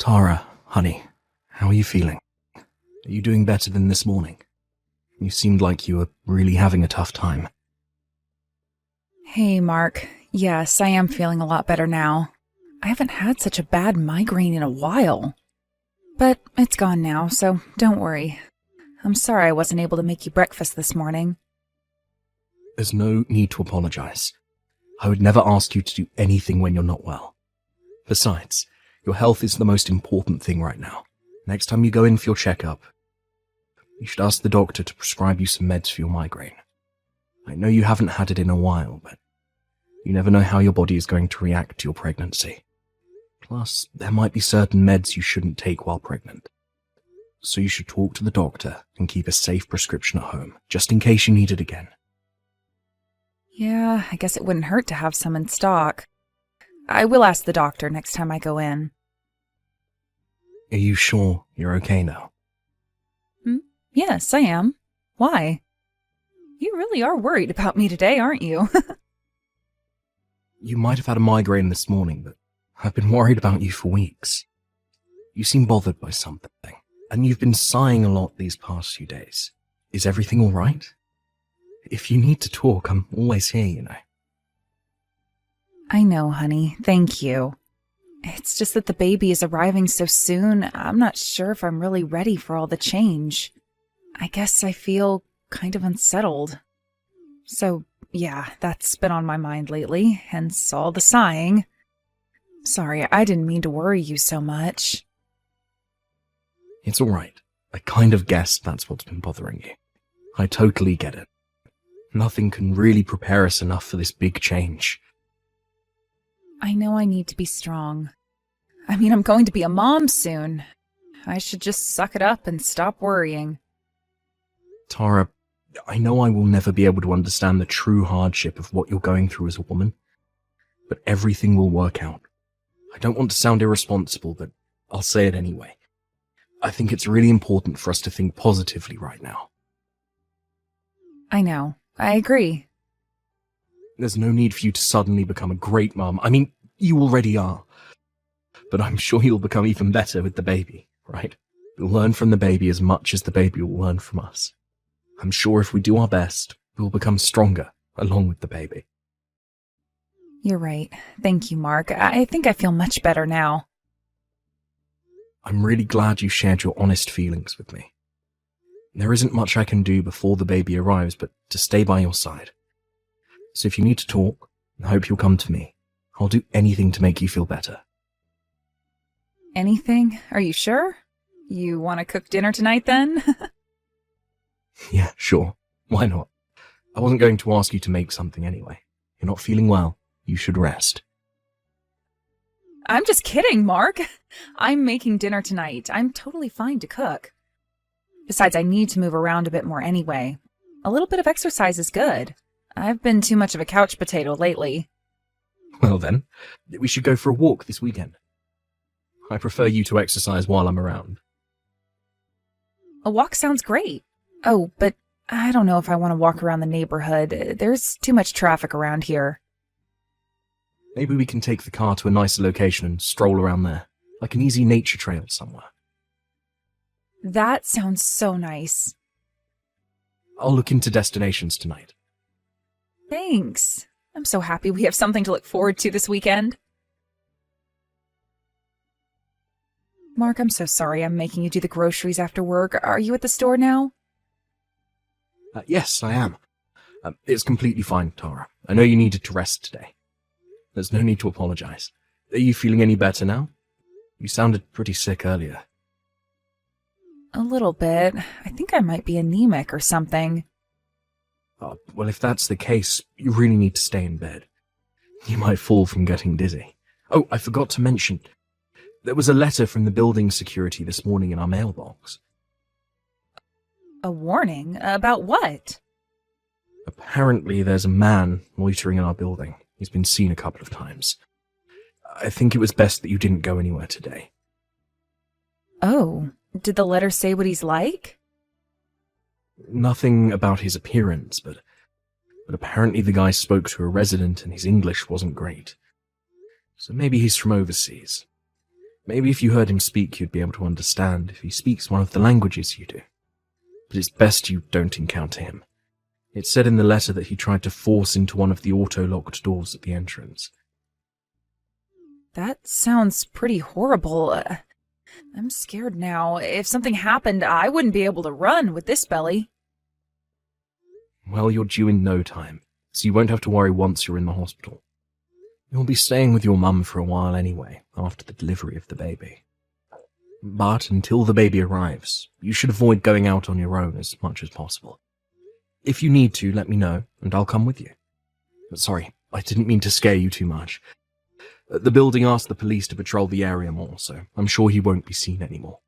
Tara, honey, how are you feeling? Are you doing better than this morning? You seemed like you were really having a tough time. Hey, Mark. Yes, I am feeling a lot better now. I haven't had such a bad migraine in a while. But it's gone now, so don't worry. I'm sorry I wasn't able to make you breakfast this morning. There's no need to apologize. I would never ask you to do anything when you're not well. Besides, your health is the most important thing right now. Next time you go in for your checkup, you should ask the doctor to prescribe you some meds for your migraine. I know you haven't had it in a while, but you never know how your body is going to react to your pregnancy. Plus, there might be certain meds you shouldn't take while pregnant. So you should talk to the doctor and keep a safe prescription at home, just in case you need it again. Yeah, I guess it wouldn't hurt to have some in stock. I will ask the doctor next time I go in. Are you sure you're okay now? Yes, I am. Why? You really are worried about me today, aren't you? You might have had a migraine this morning, but I've been worried about you for weeks. You seem bothered by something, and you've been sighing a lot these past few days. Is everything all right? If you need to talk, I'm always here, you know. I know, honey. Thank you. It's just that the baby is arriving so soon, I'm not sure if I'm really ready for all the change. I guess I feel kind of unsettled. So, yeah, that's been on my mind lately, hence all the sighing. Sorry, I didn't mean to worry you so much. It's all right. I kind of guessed that's what's been bothering you. I totally get it. Nothing can really prepare us enough for this big change. I know I need to be strong. I mean, I'm going to be a mom soon. I should just suck it up and stop worrying. Tara, I know I will never be able to understand the true hardship of what you're going through as a woman, but everything will work out. I don't want to sound irresponsible, but I'll say it anyway. I think it's really important for us to think positively right now. I know. I agree. There's no need for you to suddenly become a great mum. I mean, you already are. But I'm sure you'll become even better with the baby, right? You'll learn from the baby as much as the baby will learn from us. I'm sure if we do our best, we'll become stronger along with the baby. You're right. Thank you, Mark. I think I feel much better now. I'm really glad you shared your honest feelings with me. There isn't much I can do before the baby arrives but to stay by your side. So if you need to talk, I hope you'll come to me. I'll do anything to make you feel better. Anything? Are you sure? You want to cook dinner tonight, then? Yeah, sure. Why not? I wasn't going to ask you to make something anyway. You're not feeling well. You should rest. I'm just kidding, Mark. I'm making dinner tonight. I'm totally fine to cook. Besides, I need to move around a bit more anyway. A little bit of exercise is good. I've been too much of a couch potato lately. Well then, we should go for a walk this weekend. I prefer you to exercise while I'm around. A walk sounds great. Oh, but I don't know if I want to walk around the neighborhood. There's too much traffic around here. Maybe we can take the car to a nicer location and stroll around there, like an easy nature trail somewhere. That sounds so nice. I'll look into destinations tonight. Thanks. I'm so happy we have something to look forward to this weekend. Mark, I'm so sorry I'm making you do the groceries after work. Are you at the store now? Yes, I am. It's completely fine, Tara. I know you needed to rest today. There's no need to apologize. Are you feeling any better now? You sounded pretty sick earlier. A little bit. I think I might be anemic or something. Well, if that's the case, you really need to stay in bed. You might fall from getting dizzy. Oh, I forgot to mention, there was a letter from the building security this morning in our mailbox. A warning? About what? Apparently there's a man loitering in our building. He's been seen a couple of times. I think it was best that you didn't go anywhere today. Oh, did the letter say what he's like? Nothing about his appearance, but apparently the guy spoke to a resident and his English wasn't great. So maybe he's from overseas. Maybe if you heard him speak, you'd be able to understand if he speaks one of the languages you do. But it's best you don't encounter him. It said in the letter that he tried to force into one of the auto-locked doors at the entrance. That sounds pretty horrible. I'm scared now. If something happened, I wouldn't be able to run with this belly. Well, you're due in no time, so you won't have to worry once you're in the hospital. You'll be staying with your mum for a while anyway, after the delivery of the baby. But until the baby arrives, you should avoid going out on your own as much as possible. If you need to, let me know, and I'll come with you. Sorry, I didn't mean to scare you too much. The building asked the police to patrol the area more, so I'm sure he won't be seen anymore.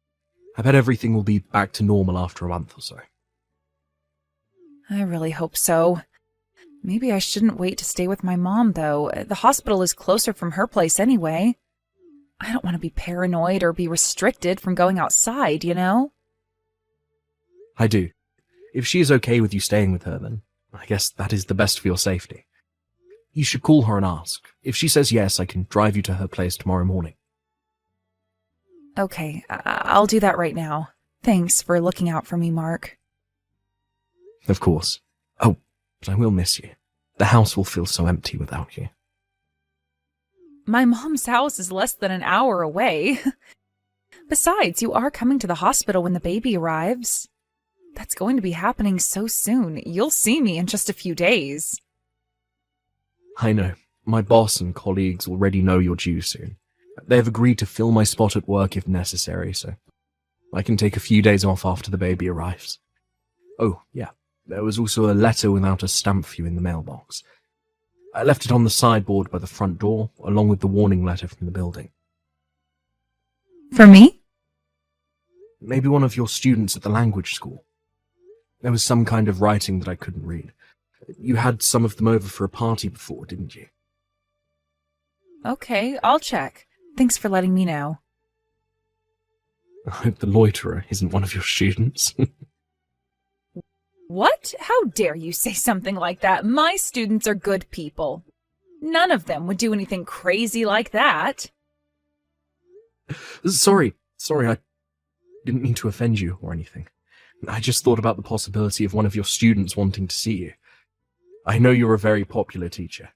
I bet everything will be back to normal after a month or so. I really hope so. Maybe I shouldn't wait to stay with my mom, though. The hospital is closer from her place anyway. I don't want to be paranoid or be restricted from going outside, you know? I do. If she is okay with you staying with her, then I guess that is the best for your safety. You should call her and ask. If she says yes, I can drive you to her place tomorrow morning. Okay, I'll do that right now. Thanks for looking out for me, Mark. Of course. Oh, but I will miss you. The house will feel so empty without you. My mom's house is less than an hour away. Besides, you are coming to the hospital when the baby arrives. That's going to be happening so soon. You'll see me in just a few days. I know. My boss and colleagues already know you're due soon. They have agreed to fill my spot at work if necessary, so I can take a few days off after the baby arrives. Oh, yeah. There was also a letter without a stamp for you in the mailbox. I left it on the sideboard by the front door, along with the warning letter from the building. For me? Maybe one of your students at the language school. There was some kind of writing that I couldn't read. You had some of them over for a party before, didn't you? Okay, I'll check. Thanks for letting me know. I hope the loiterer isn't one of your students. What? How dare you say something like that? My students are good people. None of them would do anything crazy like that. Sorry, I didn't mean to offend you or anything. I just thought about the possibility of one of your students wanting to see you. I know you're a very popular teacher,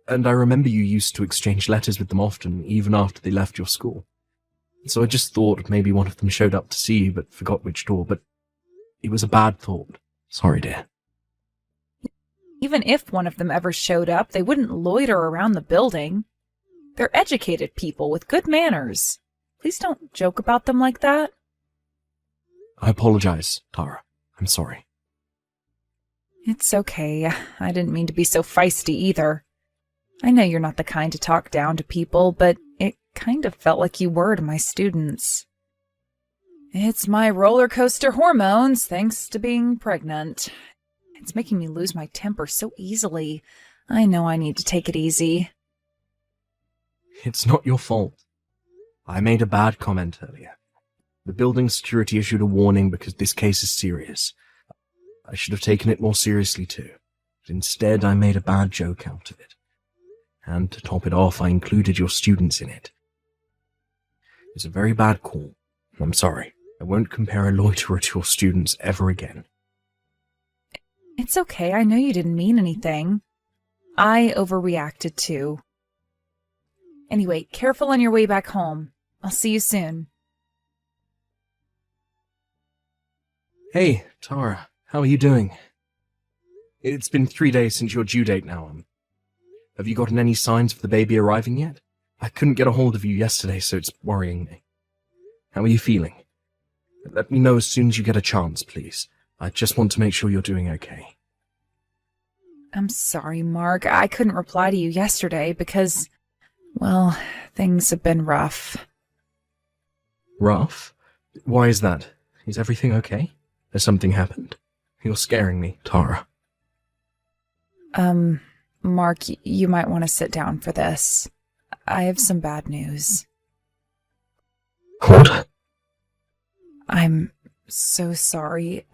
and I remember you used to exchange letters with them often, even after they left your school. So I just thought maybe one of them showed up to see you but forgot which door, but it was a bad thought. Sorry, dear. Even if one of them ever showed up, they wouldn't loiter around the building. They're educated people with good manners. Please don't joke about them like that. I apologize, Tara. I'm sorry. It's okay. I didn't mean to be so feisty either. I know you're not the kind to talk down to people, but it kind of felt like you were to my students. It's my roller coaster hormones, thanks to being pregnant. It's making me lose my temper so easily. I know I need to take it easy. It's not your fault. I made a bad comment earlier. The building security issued a warning because this case is serious. I should have taken it more seriously too, but instead I made a bad joke out of it. And to top it off, I included your students in it. It's a very bad call. I'm sorry. I won't compare a loiterer to your students ever again. It's okay. I know you didn't mean anything. I overreacted too. Anyway, careful on your way back home. I'll see you soon. Hey, Tara. How are you doing? It's been 3 days since your due date now. Have you gotten any signs of the baby arriving yet? I couldn't get a hold of you yesterday, so it's worrying me. How are you feeling? Let me know as soon as you get a chance, please. I just want to make sure you're doing okay. I'm sorry, Mark. I couldn't reply to you yesterday because, well, things have been rough. Rough? Why is that? Is everything okay? Has something happened? You're scaring me, Tara. Mark, you might want to sit down for this. I have some bad news. What? I'm so sorry,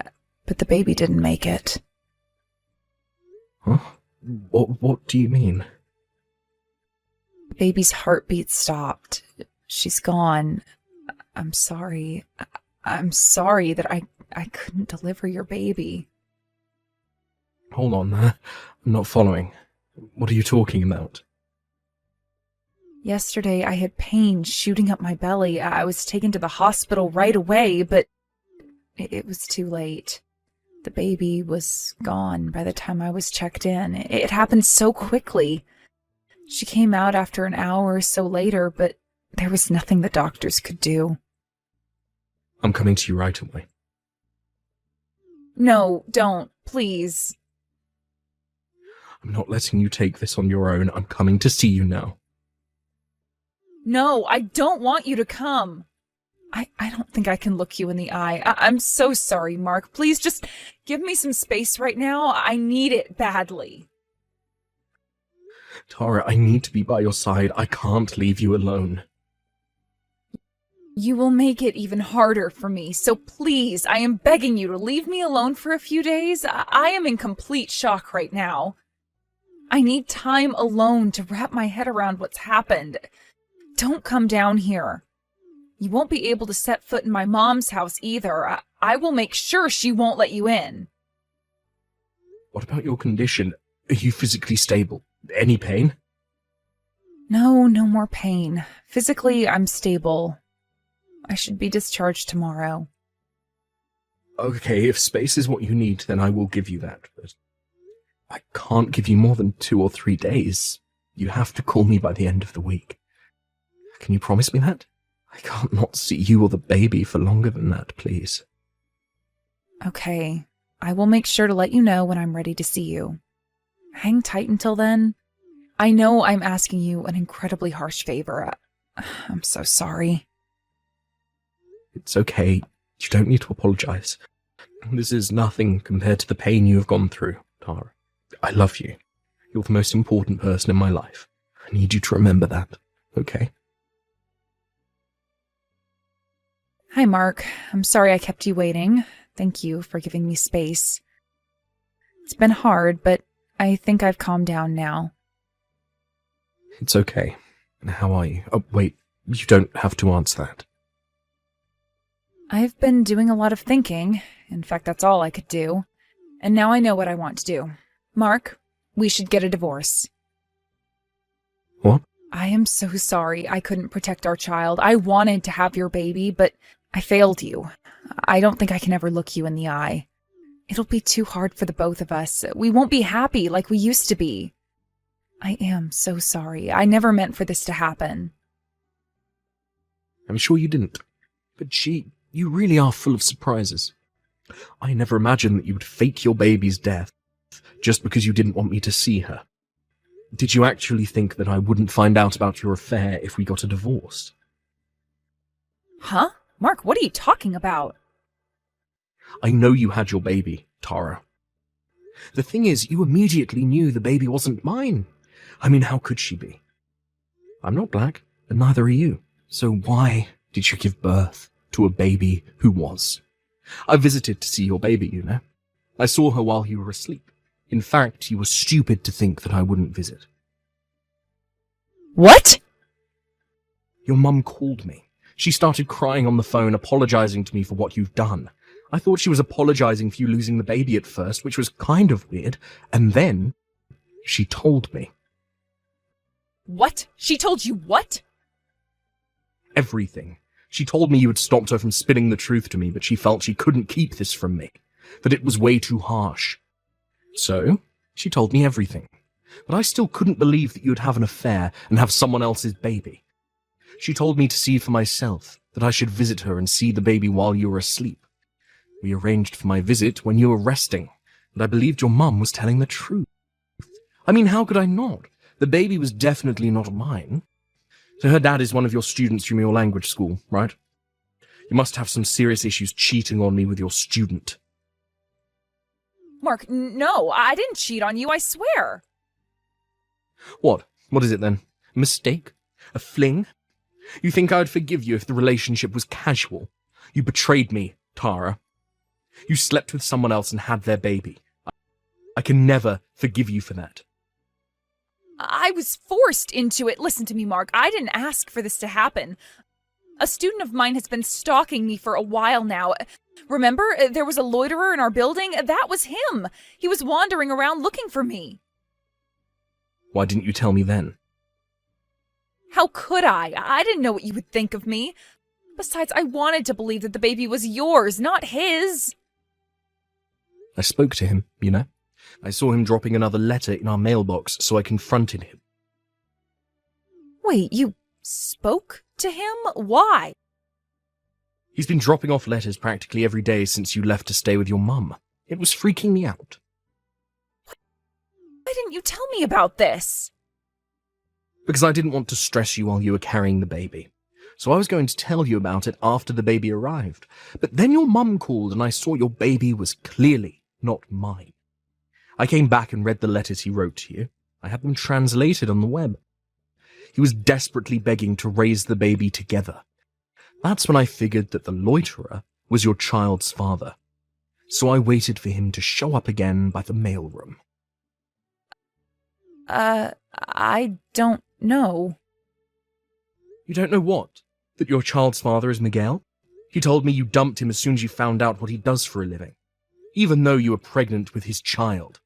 but the baby didn't make it. Huh? What do you mean? The baby's heartbeat stopped. She's gone. I'm sorry. I'm sorry that I couldn't deliver your baby. Hold on, I'm not following. What are you talking about? Yesterday, I had pain shooting up my belly. I was taken to the hospital right away, but it was too late. The baby was gone by the time I was checked in. It happened so quickly. She came out after an hour or so later, but there was nothing the doctors could do. I'm coming to you right away. No, don't, please. I'm not letting you take this on your own. I'm coming to see you now. No, I don't want you to come. I don't think I can look you in the eye. I'm so sorry, Mark. Please just give me some space right now. I need it badly. Tara, I need to be by your side. I can't leave you alone. You will make it even harder for me, so please, I am begging you to leave me alone for a few days. I am in complete shock right now. I need time alone to wrap my head around what's happened. Don't come down here. You won't be able to set foot in my mom's house either. I will make sure she won't let you in. What about your condition? Are you physically stable? Any pain? No more pain. Physically, I'm stable. I should be discharged tomorrow. Okay, if space is what you need, then I will give you that, but I can't give you more than 2 or 3 days. You have to call me by the end of the week. Can you promise me that? I can't not see you or the baby for longer than that, please. Okay, I will make sure to let you know when I'm ready to see you. Hang tight until then. I know I'm asking you an incredibly harsh favor. I'm so sorry. It's okay. You don't need to apologize. This is nothing compared to the pain you have gone through, Tara. I love you. You're the most important person in my life. I need you to remember that, okay? Hi, Mark. I'm sorry I kept you waiting. Thank you for giving me space. It's been hard, but I think I've calmed down now. It's okay. How are you? Oh, wait. You don't have to answer that. I've been doing a lot of thinking. In fact, that's all I could do. And now I know what I want to do. Mark, we should get a divorce. What? I am so sorry I couldn't protect our child. I wanted to have your baby, but I failed you. I don't think I can ever look you in the eye. It'll be too hard for the both of us. We won't be happy like we used to be. I am so sorry. I never meant for this to happen. I'm sure you didn't. But you really are full of surprises. I never imagined that you would fake your baby's death just because you didn't want me to see her. Did you actually think that I wouldn't find out about your affair if we got a divorce? Huh? Mark, what are you talking about? I know you had your baby, Tara. The thing is, you immediately knew the baby wasn't mine. I mean, how could she be? I'm not black, and neither are you. So why did you give birth to a baby who was? I visited to see your baby, you know. I saw her while you were asleep. In fact, you were stupid to think that I wouldn't visit. What? Your mum called me. She started crying on the phone, apologizing to me for what you've done. I thought she was apologizing for you losing the baby at first, which was kind of weird, and then she told me. What? She told you what? Everything. She told me you had stopped her from spitting the truth to me, but she felt she couldn't keep this from me, that it was way too harsh. So, she told me everything. But I still couldn't believe that you'd have an affair and have someone else's baby. She told me to see for myself, that I should visit her and see the baby while you were asleep. We arranged for my visit when you were resting, and I believed your mum was telling the truth. I mean, how could I not? The baby was definitely not mine. So her dad is one of your students from your language school, right? You must have some serious issues cheating on me with your student. Mark, no, I didn't cheat on you, I swear. What? What is it then? A mistake? A fling? You think I would forgive you if the relationship was casual? You betrayed me, Tara. You slept with someone else and had their baby. I can never forgive you for that. I was forced into it. Listen to me, Mark. I didn't ask for this to happen. A student of mine has been stalking me for a while now. Remember, there was a loiterer in our building? That was him. He was wandering around looking for me. Why didn't you tell me then? How could I? I didn't know what you would think of me. Besides, I wanted to believe that the baby was yours, not his. I spoke to him, you know. I saw him dropping another letter in our mailbox, so I confronted him. Wait, you spoke to him? Why? He's been dropping off letters practically every day since you left to stay with your mum. It was freaking me out. Why didn't you tell me about this? Because I didn't want to stress you while you were carrying the baby. So I was going to tell you about it after the baby arrived. But then your mum called and I saw your baby was clearly not mine. I came back and read the letters he wrote to you. I had them translated on the web. He was desperately begging to raise the baby together. That's when I figured that the loiterer was your child's father. So I waited for him to show up again by the mailroom. I don't know. You don't know what? That your child's father is Miguel? He told me you dumped him as soon as you found out what he does for a living, even though you were pregnant with his child.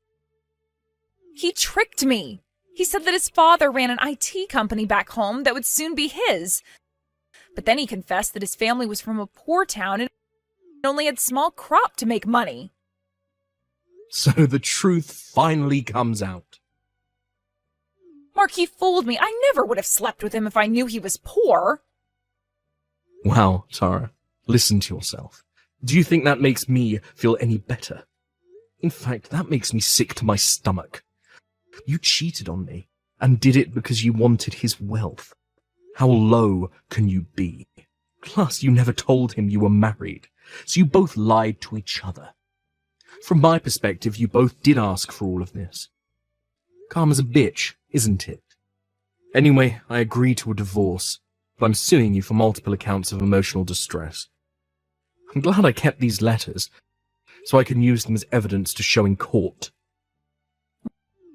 He tricked me. He said that his father ran an IT company back home that would soon be his. But then he confessed that his family was from a poor town and only had small crop to make money. So the truth finally comes out. Mark, he fooled me. I never would have slept with him if I knew he was poor. Wow, Tara, listen to yourself. Do you think that makes me feel any better? In fact, that makes me sick to my stomach. You cheated on me, and did it because you wanted his wealth. How low can you be? Plus, you never told him you were married, so you both lied to each other. From my perspective, you both did ask for all of this. Karma's a bitch, isn't it? Anyway, I agreed to a divorce, but I'm suing you for multiple accounts of emotional distress. I'm glad I kept these letters, so I can use them as evidence to show in court.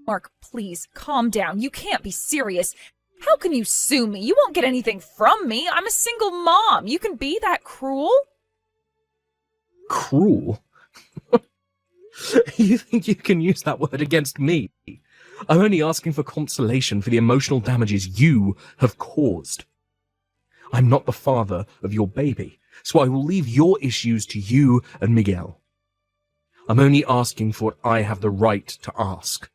Mark, please, calm down. You can't be serious. How can you sue me? You won't get anything from me. I'm a single mom. You can be that cruel? Cruel? You think you can use that word against me? I'm only asking for consolation for the emotional damages you have caused. I'm not the father of your baby, so I will leave your issues to you and Miguel. I'm only asking for what I have the right to ask.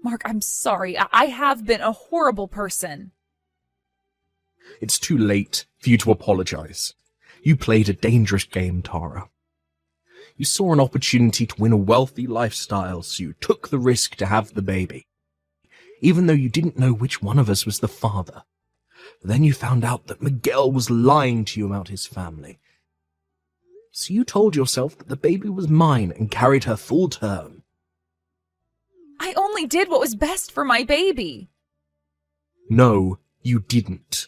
Mark, I'm sorry. I have been a horrible person. It's too late for you to apologize. You played a dangerous game, Tara. You saw an opportunity to win a wealthy lifestyle, so you took the risk to have the baby, even though you didn't know which one of us was the father. Then you found out that Miguel was lying to you about his family. So you told yourself that the baby was mine and carried her full term. I only did what was best for my baby. No, you didn't.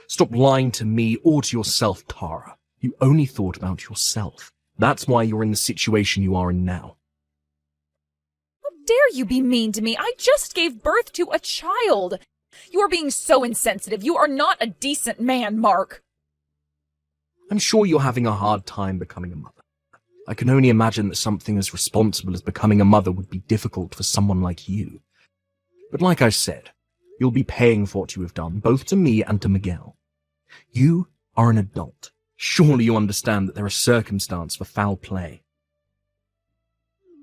Stop lying to me or to yourself, Tara. You only thought about yourself. That's why you're in the situation you are in now. How dare you be mean to me? I just gave birth to a child. You are being so insensitive. You are not a decent man, Mark. I'm sure you're having a hard time becoming a mother. I can only imagine that something as responsible as becoming a mother would be difficult for someone like you. But like I said, you'll be paying for what you have done, both to me and to Miguel. You are an adult. Surely you understand that there are circumstances for foul play.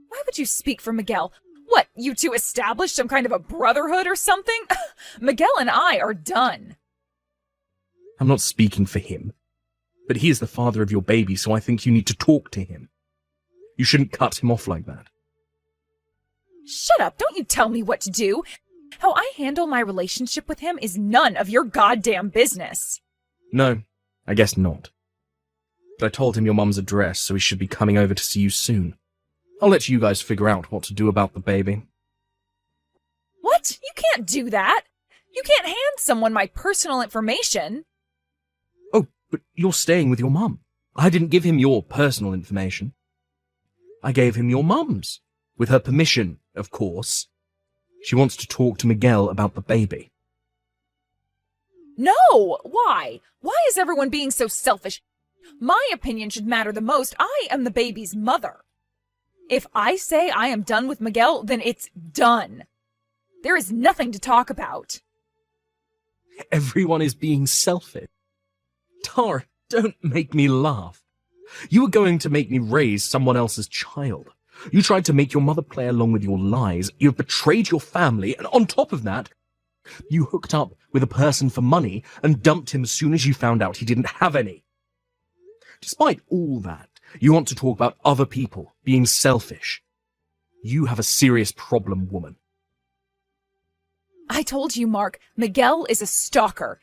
Why would you speak for Miguel? What, you two established some kind of a brotherhood or something? Miguel and I are done. I'm not speaking for him. But he is the father of your baby, so I think you need to talk to him. You shouldn't cut him off like that. Shut up, don't you tell me what to do. How I handle my relationship with him is none of your goddamn business. No, I guess not. But I told him your mum's address, so he should be coming over to see you soon. I'll let you guys figure out what to do about the baby. What? You can't do that. You can't hand someone my personal information. Oh, but you're staying with your mum. I didn't give him your personal information. I gave him your mum's. With her permission, of course. She wants to talk to Miguel about the baby. No! Why? Why is everyone being so selfish? My opinion should matter the most. I am the baby's mother. If I say I am done with Miguel, then it's done. There is nothing to talk about. Everyone is being selfish. Tara, don't make me laugh. You were going to make me raise someone else's child. You tried to make your mother play along with your lies. You have betrayed your family, and on top of that, you hooked up with a person for money and dumped him as soon as you found out he didn't have any. Despite all that, you want to talk about other people being selfish. You have a serious problem, woman. I told you, Mark, Miguel is a stalker.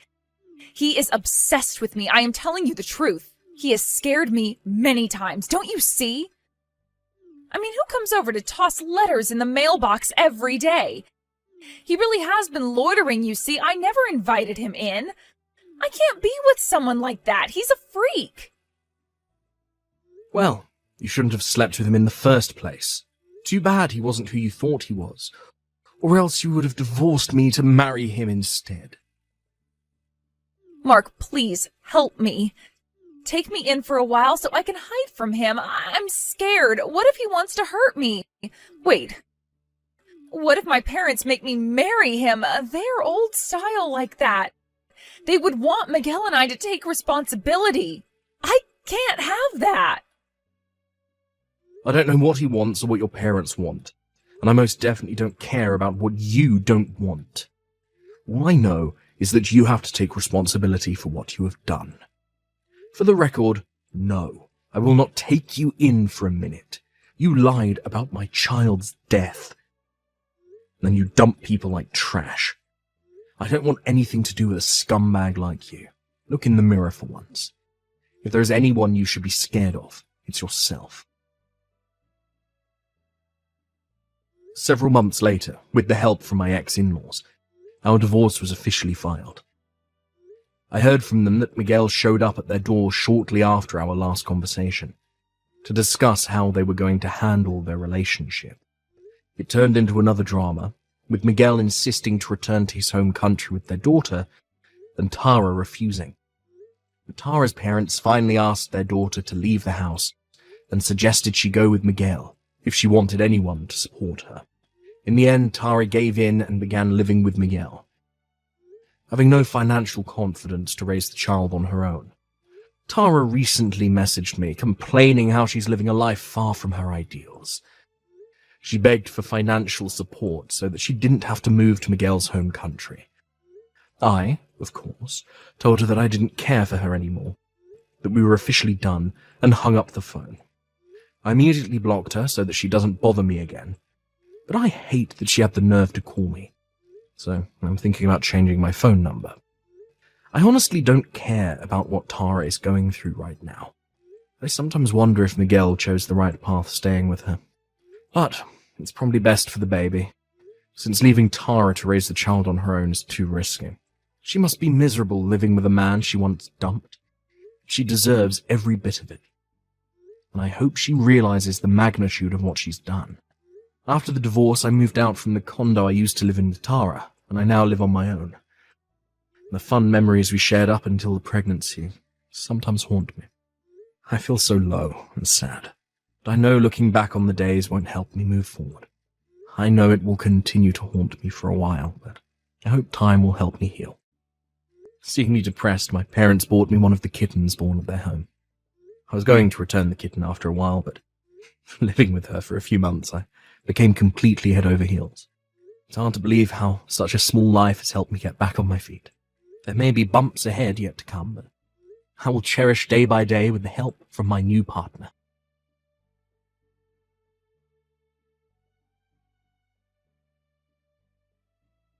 He is obsessed with me. I am telling you the truth. He has scared me many times. Don't you see? I mean, who comes over to toss letters in the mailbox every day? He really has been loitering, you see. I never invited him in. I can't be with someone like that. He's a freak. Well, you shouldn't have slept with him in the first place. Too bad he wasn't who you thought he was. Or else you would have divorced me to marry him instead. Mark, please, help me. Take me in for a while so I can hide from him. I'm scared. What if he wants to hurt me? Wait. What if my parents make me marry him? They're old style like that. They would want Miguel and I to take responsibility. I can't have that. I don't know what he wants or what your parents want, and I most definitely don't care about what you don't want. All I know is that you have to take responsibility for what you have done. For the record, no, I will not take you in for a minute. You lied about my child's death. Then you dump people like trash. I don't want anything to do with a scumbag like you. Look in the mirror for once. If there is anyone you should be scared of, it's yourself. Several months later, with the help from my ex-in-laws, our divorce was officially filed. I heard from them that Miguel showed up at their door shortly after our last conversation to discuss how they were going to handle their relationship. It turned into another drama, with Miguel insisting to return to his home country with their daughter, and Tara refusing. But Tara's parents finally asked their daughter to leave the house and suggested she go with Miguel if she wanted anyone to support her. In the end, Tara gave in and began living with Miguel. Having no financial confidence to raise the child on her own, Tara recently messaged me complaining how she's living a life far from her ideals. She begged for financial support so that she didn't have to move to Miguel's home country. I, of course, told her that I didn't care for her anymore, that we were officially done, and hung up the phone. I immediately blocked her so that she doesn't bother me again, but I hate that she had the nerve to call me, so I'm thinking about changing my phone number. I honestly don't care about what Tara is going through right now. I sometimes wonder if Miguel chose the right path staying with her. But it's probably best for the baby, since leaving Tara to raise the child on her own is too risky. She must be miserable living with a man she once dumped. She deserves every bit of it. And I hope she realizes the magnitude of what she's done. After the divorce, I moved out from the condo I used to live in with Tara, and I now live on my own. The fun memories we shared up until the pregnancy sometimes haunt me. I feel so low and sad. But I know looking back on the days won't help me move forward. I know it will continue to haunt me for a while, but I hope time will help me heal. Seeing me depressed, my parents bought me one of the kittens born at their home. I was going to return the kitten after a while, but living with her for a few months, I became completely head over heels. It's hard to believe how such a small life has helped me get back on my feet. There may be bumps ahead yet to come, but I will cherish day by day with the help from my new partner.